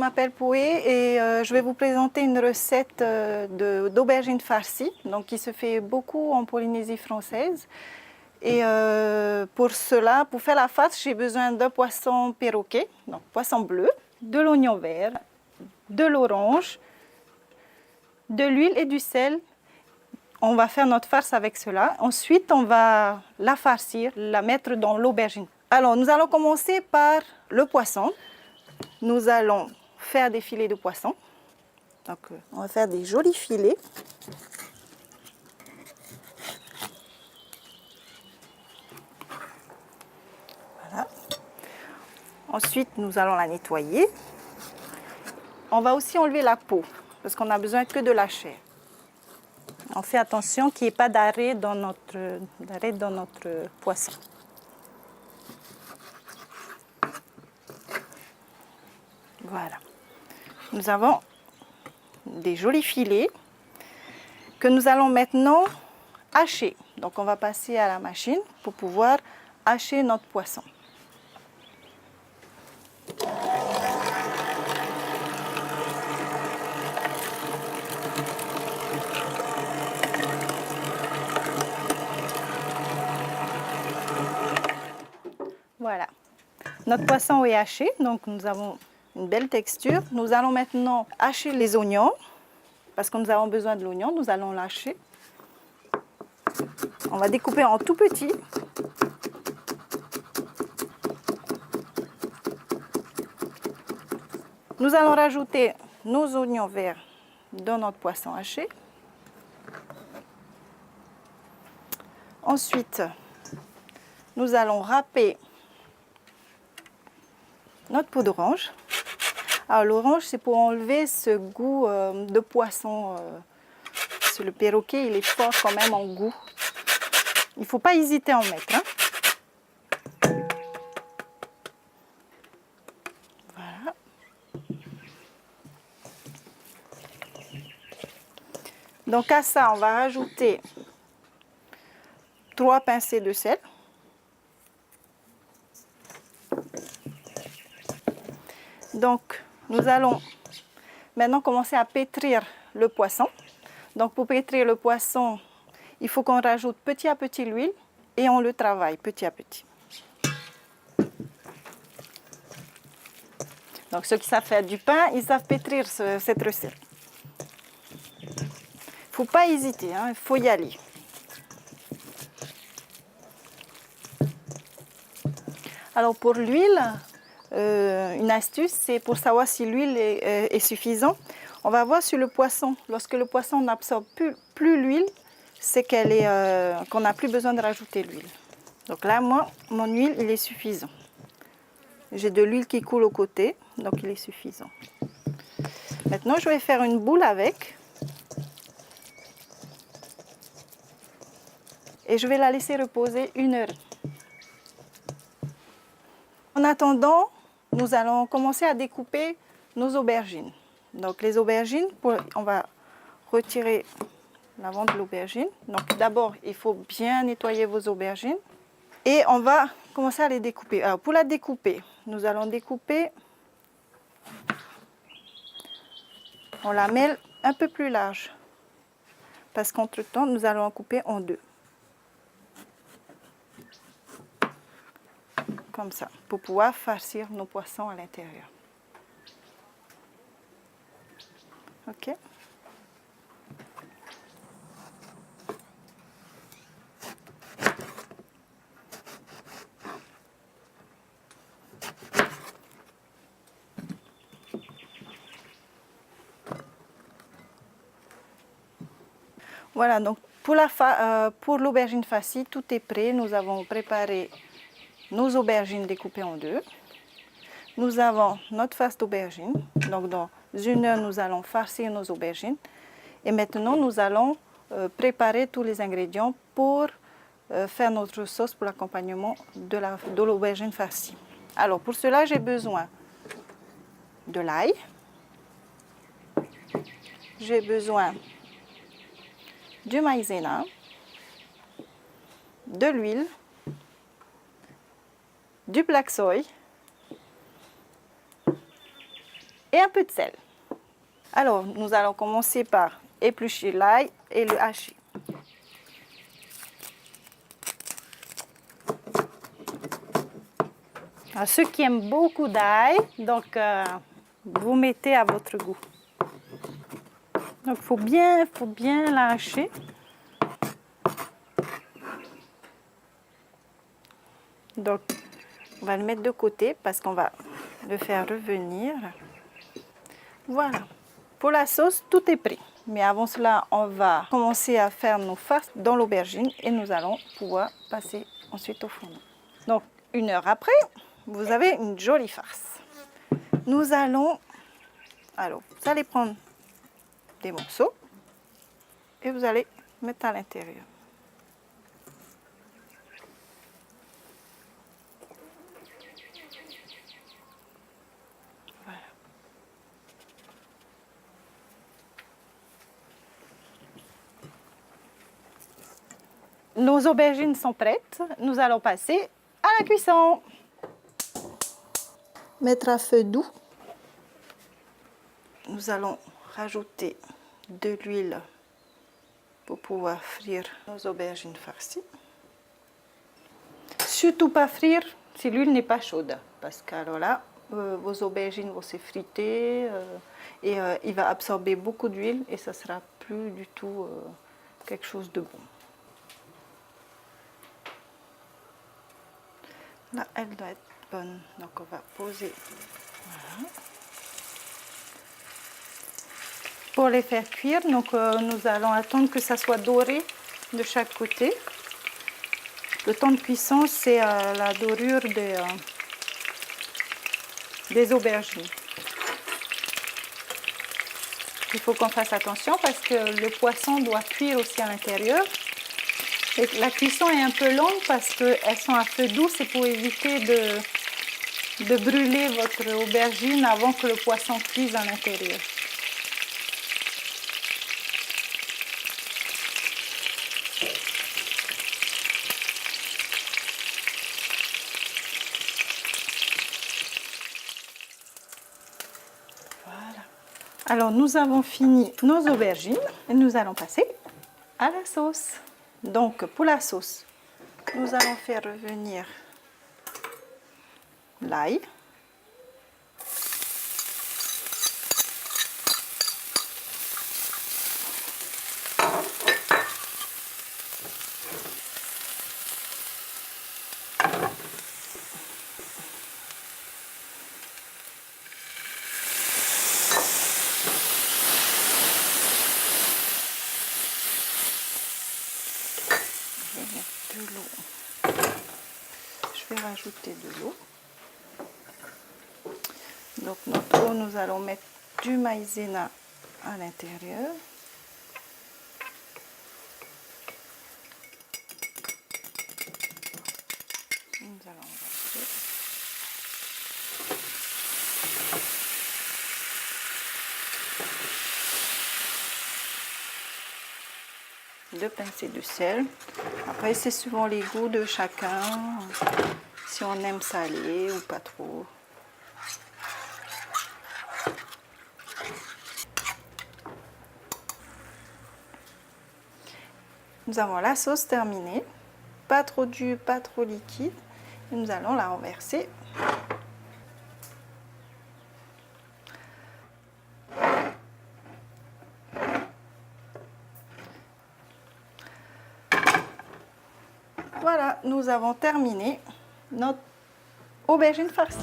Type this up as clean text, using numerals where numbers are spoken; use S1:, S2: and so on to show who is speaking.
S1: m'appelle Poué et je vais vous présenter une recette d'aubergine farcie, donc qui se fait beaucoup en Polynésie française. Et pour cela, pour faire la farce, j'ai besoin d'un poisson perroquet, donc poisson bleu, de l'oignon vert, de l'orange, de l'huile et du sel. On va faire notre farce avec cela. Ensuite, on va la farcir, la mettre dans l'aubergine. Alors, nous allons commencer par le poisson. Nous allons faire des filets de poisson. Donc, on va faire des jolis filets. Voilà. Ensuite, nous allons la nettoyer. On va aussi enlever la peau, parce qu'on n'a besoin que de la chair. On fait attention qu'il n'y ait pas d'arrêt dans notre poisson. Voilà. Nous avons des jolis filets que nous allons maintenant hacher. Donc on va passer à la machine pour pouvoir hacher notre poisson. Voilà, notre poisson est haché, donc nous avons une belle texture. Nous allons maintenant hacher les oignons, parce que nous avons besoin de l'oignon, nous allons l'hacher. On va découper en tout petit. Nous allons rajouter nos oignons verts dans notre poisson haché. Ensuite, nous allons râper notre peau d'orange. Alors l'orange, c'est pour enlever ce goût de poisson. Le perroquet, il est fort quand même en goût. Il ne faut pas hésiter à en mettre. Hein. Voilà. Donc à ça, on va rajouter 3 pincées de sel. Donc, nous allons maintenant commencer à pétrir le poisson. Donc, pour pétrir le poisson, il faut qu'on rajoute petit à petit l'huile et on le travaille petit à petit. Donc, ceux qui savent faire du pain, ils savent pétrir cette recette. Il ne faut pas hésiter, hein, il faut y aller. Alors, pour l'huile, une astuce, c'est pour savoir si l'huile est suffisante. On va voir sur le poisson. Lorsque le poisson n'absorbe plus l'huile, c'est qu'on n'a plus besoin de rajouter l'huile. Donc là, moi, mon huile, il est suffisant. J'ai de l'huile qui coule au côté, donc il est suffisant. Maintenant, je vais faire une boule avec. Et je vais la laisser reposer 1 heure. En attendant, nous allons commencer à découper nos aubergines. Donc les aubergines, on va retirer l'avant de l'aubergine. Donc d'abord, il faut bien nettoyer vos aubergines. Et on va commencer à les découper. Alors pour la découper, nous allons découper, on la mêle un peu plus large. Parce qu'entre-temps, nous allons en couper en 2. Comme ça, pour pouvoir farcir nos poissons à l'intérieur. Ok. Voilà, donc pour l'aubergine farcie, tout est prêt. Nous avons préparé nos aubergines découpées en 2. Nous avons notre farce d'aubergine. Donc dans 1 heure, nous allons farcir nos aubergines. Et maintenant, nous allons préparer tous les ingrédients pour faire notre sauce pour l'accompagnement de l'aubergine farcie. Alors pour cela, j'ai besoin de l'ail. J'ai besoin du maïzena, de l'huile, du black soy, et un peu de sel. Alors, nous allons commencer par éplucher l'ail et le hacher. Alors, ceux qui aiment beaucoup d'ail, donc vous mettez à votre goût. Donc, faut bien la hacher. Donc, on va le mettre de côté parce qu'on va le faire revenir. Voilà. Pour la sauce, tout est prêt. Mais avant cela, on va commencer à faire nos farces dans l'aubergine et nous allons pouvoir passer ensuite au fourneau. Donc, 1 heure après, vous avez une jolie farce. Nous allons... Alors, vous allez prendre des morceaux et vous allez mettre à l'intérieur. Voilà. Nos aubergines sont prêtes. Nous allons passer à la cuisson. Mettre à feu doux. Nous allons rajouter de l'huile pour pouvoir frire nos aubergines farcies. Surtout pas frire si l'huile n'est pas chaude, parce que alors là, vos aubergines vont s'effriter et il va absorber beaucoup d'huile et ça sera plus du tout quelque chose de bon. Là, elle doit être bonne, donc on va poser. Voilà. Pour les faire cuire, donc, nous allons attendre que ça soit doré de chaque côté. Le temps de cuisson, c'est la dorure des aubergines. Il faut qu'on fasse attention parce que le poisson doit cuire aussi à l'intérieur. Et la cuisson est un peu longue parce qu'elles sont à feu doux, c'est pour éviter de brûler votre aubergine avant que le poisson cuise à l'intérieur. Voilà. Alors nous avons fini nos aubergines et nous allons passer à la sauce. Donc pour la sauce, nous allons faire revenir l'ail. De l'eau. Je vais rajouter de l'eau. Donc notre eau, nous allons mettre du maïzena à l'intérieur. Nous allons verser. Deux pincées de sel. Après, c'est suivant les goûts de chacun, si on aime salé ou pas trop. Nous avons la sauce terminée, pas trop dure, pas trop liquide. Et nous allons la renverser. Voilà, nous avons terminé notre aubergine farcie.